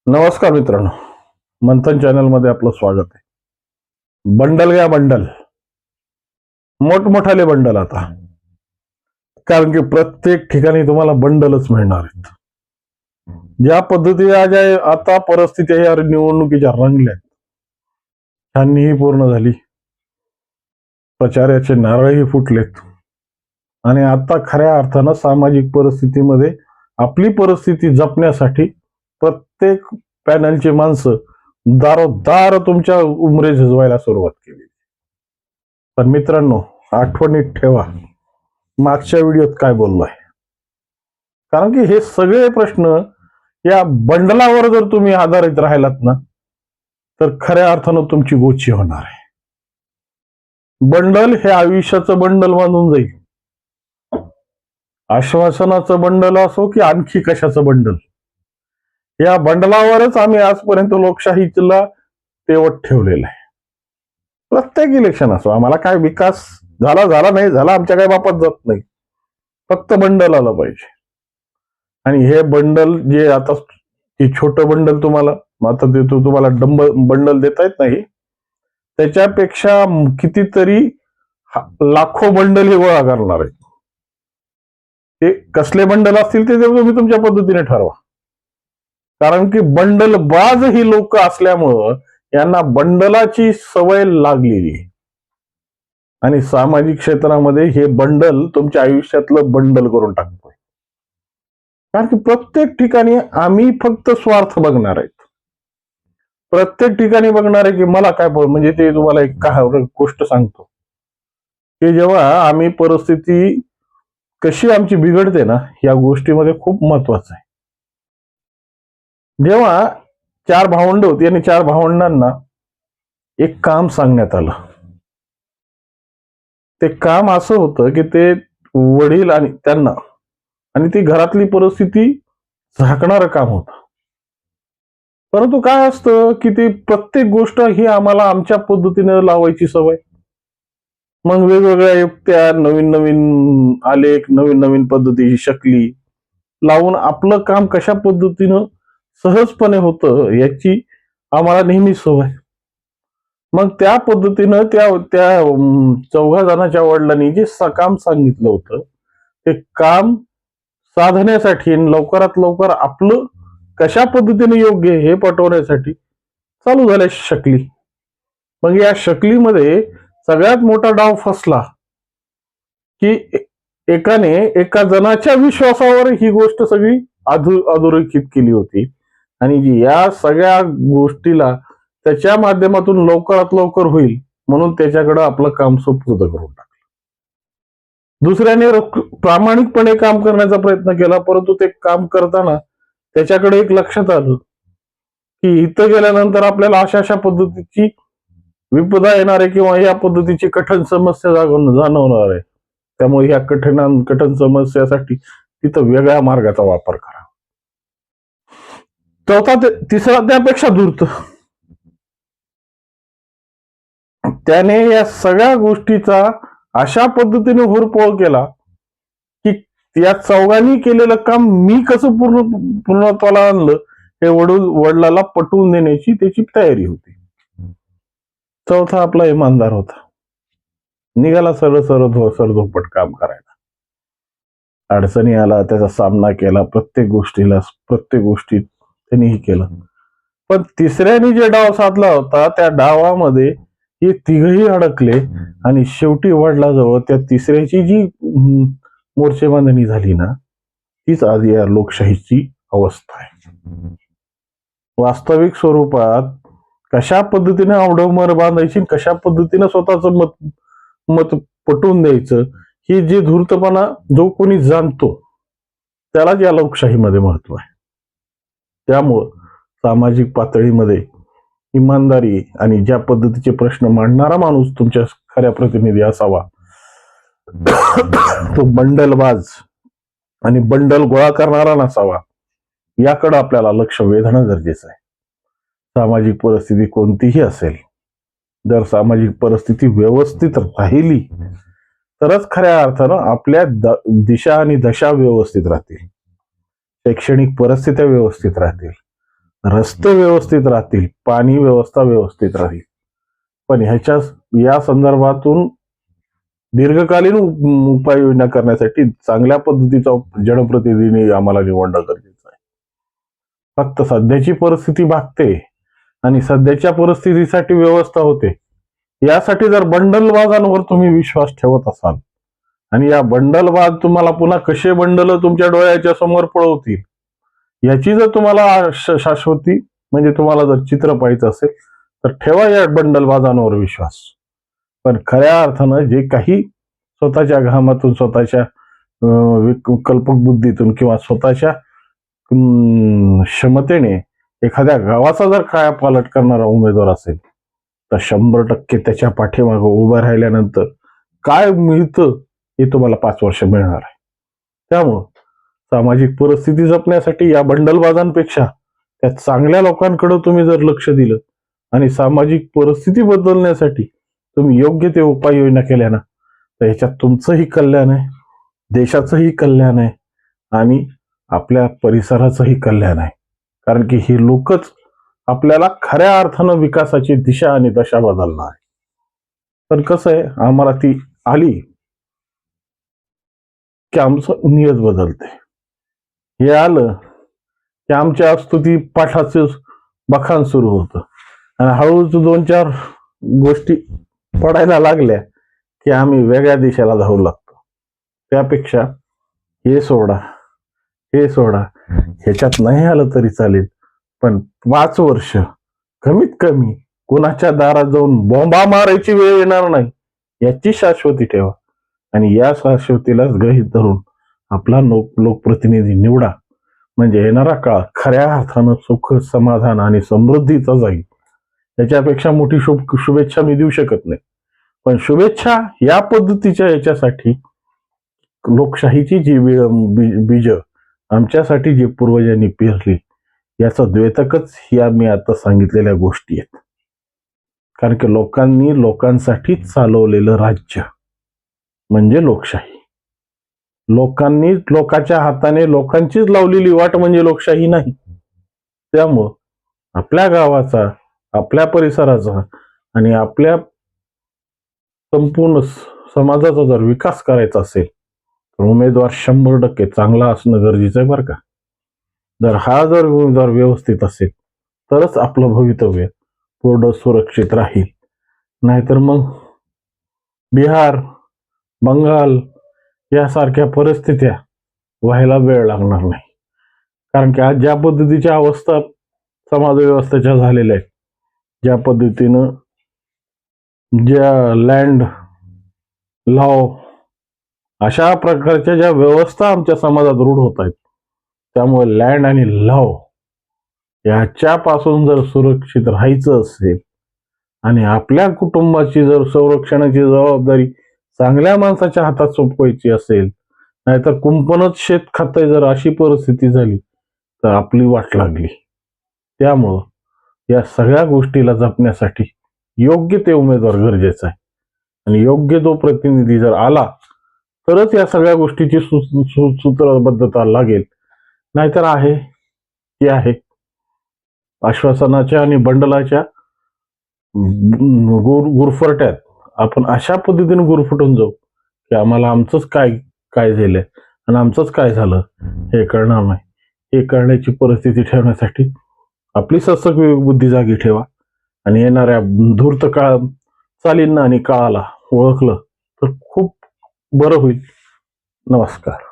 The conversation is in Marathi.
नमस्कार मित्रांनो, मंथन चॅनल मध्ये आपलं स्वागत आहे. बंडल घ्या बंडल, मोठमोठाले बंडल आता, कारण की प्रत्येक ठिकाणी तुम्हाला बंडलच मिळणार आहेत. ज्या पद्धतीने आता परिस्थिती या निवडणुकीच्या रंगल्यात, छाननीही पूर्ण झाली, प्रचाराचे नारळही फुटलेत आणि आता खऱ्या अर्थानं सामाजिक परिस्थितीमध्ये आपली परिस्थिती जपण्यासाठी प्रत्येक पॅनलची माणसं दारोदार तुमच्या उमरे झिजवायला सुरुवात केली. पण मित्रांनो, आठवणीत ठेवा मागच्या व्हिडिओत काय बोललोय, कारण की हे सगळे प्रश्न या बंडलावर जर तुम्ही आधारित राहिलात ना, तर खऱ्या अर्थानं तुमची गोची होणार आहे. बंडल हे आयुष्याचं बंडल बांधून जाईल. आश्वासनाचं बंडल असो की आणखी कशाचं बंडल, या बंडलावरच आम्ही आजपर्यंत लोकशाहीला तेवत ठेवलेलं आहे. प्रत्येक इलेक्शन असो, आम्हाला काय विकास झाला नाही झाला आमच्या काय बापात जात नाही, फक्त बंडल आलं पाहिजे. आणि हे बंडल जे आता छोटं बंडल तुम्हाला आता देतो, तुम्हाला बंडल देता येत नाही, त्याच्यापेक्षा कितीतरी लाखो बंडल हे गोळा करणार आहेत. ते कसले बंडल असतील ते तुम्ही तुमच्या पद्धतीने ठरवा, कारण की बंडल बाज ही लोक असल्यामुळं यांना बंडलाची सवय लागलेली आहे. आणि सामाजिक क्षेत्रामध्ये हे बंडल तुमच्या आयुष्यातलं बंडल करून टाकतोय, कारण की प्रत्येक ठिकाणी आम्ही फक्त स्वार्थ बघणार आहेत. प्रत्येक ठिकाणी बघणार आहे की मला काय म्हणजे ते तुम्हाला एक गोष्ट सांगतो की जेव्हा आम्ही परिस्थिती कशी आमची बिघडते ना, या गोष्टीमध्ये खूप महत्वाचं आहे. जेव्हा 4 भावंड होती आणि 4 भावंडांना एक काम सांगण्यात आलं. ते काम असं होतं की ते वडील आणि त्यांना आणि ती घरातली परिस्थिती झाकणारं काम होतं. परंतु काय असतं की ती प्रत्येक गोष्ट ही आम्हाला आमच्या पद्धतीने लावायची सवय. मग वेगवेगळ्या युक्त्या, नवीन नवीन आलेख, नवीन नवीन पद्धतीची शक्ली लावून आपलं काम कशा पद्धतीनं सहजपणे होतं याची आम्हाला नेहमी सवय. मग त्या पद्धतीनं त्या त्या 4 जणांच्या वडिलांनी जे काम सांगितलं होतं, ते काम साधण्यासाठी लवकरात लवकर आपलं कशा पद्धतीने योग्य हे पटवण्यासाठी चालू झाल्या शक्ली. मग या शक्लीमध्ये सगळ्यात मोठा डाव फसला की एकाने एका जणाच्या विश्वासावर ही गोष्ट सगळी अधोरेखित केली होती आणि या सगळ्या गोष्टीला त्याच्या माध्यमातून लवकरात लवकर होईल म्हणून त्याच्याकडे आपलं काम सुपूर्द करून टाकलं. दुसऱ्याने प्रामाणिकपणे काम करण्याचा प्रयत्न केला, परंतु ते काम करताना त्याच्याकडे एक लक्षात आलं की इथं गेल्यानंतर आपल्याला अशा पद्धतीची विपदा येणार आहे किंवा या पद्धतीची कठीण समस्या जाणवणार आहे. त्यामुळे या कठीण समस्यासाठी तिथं वेगळ्या मार्गाचा वापर करा. तिसरा त्यापेक्षा धूर्त, त्याने या सगळ्या गोष्टीचा अशा पद्धतीने होरपोळ केला की या 4घांनी केलेलं काम मी कसं पूर्णत्वाला आणलं हे वडिलाला पटवून देण्याची त्याची तयारी होती. चौथा आपला इमानदार होता, निघाला सरधोपट काम करायला. अडचणी आला त्याचा सामना केला, प्रत्येक गोष्टीत त्यांनीही केलं. पण तिसऱ्याने जे डाव साधला होता त्या डावामध्ये हे तिघही अडकले आणि शेवटी वडिलाजवळ त्या तिसऱ्याची जी मोर्चे बांधणी झाली ना, तीच आज या लोकशाहीची अवस्था आहे. वास्तविक स्वरूपात कशा पद्धतीने अवडंबर बांधायची, कशा पद्धतीने स्वतःचं मत पटवून द्यायचं, ही जे धूर्तपणा जो कोणी जाणतो त्यालाच या लोकशाहीमध्ये महत्व आहे. त्यामुळं सामाजिक पातळीमध्ये इमानदारी आणि ज्या पद्धतीचे प्रश्न मांडणारा माणूस तुमच्या खऱ्या प्रतिनिधी असावा, तो बंडलबाज आणि बंडल गोळा करणारा नसावा, याकडे आपल्याला लक्ष वेधणं गरजेचं आहे. सामाजिक परिस्थिती कोणतीही असेल, जर सामाजिक परिस्थिती व्यवस्थित राहिली तरच खऱ्या अर्थानं आपल्या दिशा आणि दशा व्यवस्थित राहतील, शैक्षणिक परिस्थित्या व्यवस्थित राहतील, रस्ते व्यवस्थित राहतील, पाणी व्यवस्था व्यवस्थित राहील. पण या संदर्भातून दीर्घकालीन उपाययोजना करण्यासाठी चांगल्या पद्धतीचा जनप्रतिनिधी आम्हाला निवडणं गरजेचं आहे. फक्त सध्याची परिस्थिती भागते आणि सध्याच्या परिस्थितीसाठी व्यवस्था होते, यासाठी जर बंडलबाजांवर तुम्ही विश्वास ठेवत असाल आणि या बंडलबाज तुम्हाला पुन्हा कसे बंडल तुमच्या डोळ्याच्या समोर पळवतील, याची जर तुम्हाला शाश्वती म्हणजे तुम्हाला जर चित्र पाहायचं असेल तर ठेवा या बंडलबाजांवर विश्वास. पण खऱ्या अर्थानं जे काही स्वतःच्या घामातून, स्वतःच्या कल्पक बुद्धीतून किंवा स्वतःच्या क्षमतेने एखाद्या गावाचा जर कायापालट करणारा उमेदवार असेल तर 100% त्याच्या पाठीमागं उभं राहिल्यानंतर काय मिळतं हे तुम्हाला 5 वर्ष मिळणार आहे. त्यामुळं सामाजिक परिस्थिती जपण्यासाठी या बंडलबाजांपेक्षा त्या चांगल्या लोकांकडे तुम्ही जर लक्ष दिलं आणि सामाजिक परिस्थिती बदलण्यासाठी तुम्ही योग्य ते उपाययोजना केल्या ना, तर ह्याच्यात तुमचंही कल्याण आहे, देशाचंही कल्याण आहे आणि आपल्या परिसराचंही कल्याण आहे. कारण की ही लोकच आपल्याला खऱ्या अर्थानं विकासाची दिशा आणि दशा बदलणार आहे. पण कसं आहे, आम्हाला ती आली की आमचं नियत बदलते. हे आलं की आमच्या स्तुती पाठाचं बखान सुरू होतं आणि हळूच 2-4 गोष्टी पडायला लागल्या की आम्ही वेगळ्या दिशेला धावू लागतो. त्यापेक्षा हे सोडा, हे सोडा, ह्याच्यात नाही आलं तरी चालेल, पण 5 वर्ष कमीत कमी कुणाच्या दारात जाऊन बॉम्बा मारायची वेळ येणार नाही याची शाश्वती ठेवा आणि या शाश्वतीलाच गृहीत धरून आपला लोकप्रतिनिधी निवडा. म्हणजे येणारा काळ खऱ्या अर्थानं सुख, समाधान आणि समृद्धीचा जाईल. याच्यापेक्षा मोठी शुभेच्छा मी देऊ शकत नाही. पण शुभेच्छा या पद्धतीच्या याच्यासाठी लोकशाहीची जी बीज आमच्यासाठी जी पूर्वजांनी पेरली याचं द्योतकच या मी आता सांगितलेल्या गोष्टी आहेत. कारण की लोकांनी लोकांसाठीच चालवलेलं राज्य म्हणजे लोकशाही. लोकांनी लोकांच्या हाताने लोकांचीच लावलेली वाट म्हणजे लोकशाही नाही. त्यामुळं आपल्या गावाचा, आपल्या परिसराचा आणि आपल्या संपूर्ण समाजाचा जर विकास करायचा असेल तर उमेदवार 100% चांगला असणं गरजेचं आहे बरं का. जर उमेदवार व्यवस्थित असेल तरच आपलं भवितव्य पूर्ण सुरक्षित राहील. नाहीतर मग बिहार, बंगाल यासारख्या परिस्थित्या व्हायला वेळ लागणार नाही. कारण की आज ज्या पद्धतीच्या अवस्था समाज व्यवस्थेच्या झालेल्या आहेत, ज्या पद्धतीनं ज्या लँड लॉ अशा प्रकारच्या ज्या व्यवस्था आमच्या समाजात रूढ होत आहेत, त्यामुळे लँड आणि लॉ याच्यापासून जर सुरक्षित राहायचं असेल आणि आपल्या कुटुंबाची जर संरक्षणाची जबाबदारी चांगल्या माणसाच्या हातात सोपवायची असेल, नाहीतर कुंपणच शेत खातंय जर अशी परिस्थिती झाली तर आपली वाट लागली. त्यामुळं या सगळ्या गोष्टीला जपण्यासाठी योग्य ते उमेदवार गरजेचा आहे आणि योग्य तो प्रतिनिधी जर आला तरच या सगळ्या गोष्टीची सूत्रबद्धता लागेल. नाहीतर आहे ती आहे आश्वासनाच्या आणि बंडलाच्या गुरफरट्यात आपण अशा पद्धतीने गुरफटून जाऊ की आम्हाला आमचंच काय झालंय आणि आमचंच काय झालं हे कळणार नाही. हे कळण्याची परिस्थिती ठेवण्यासाठी आपली सजग बुद्धी जागी ठेवा आणि येणाऱ्या धूर्त चालींना आणि काळाला ओळखलं तर खूप बरं होईल. नमस्कार.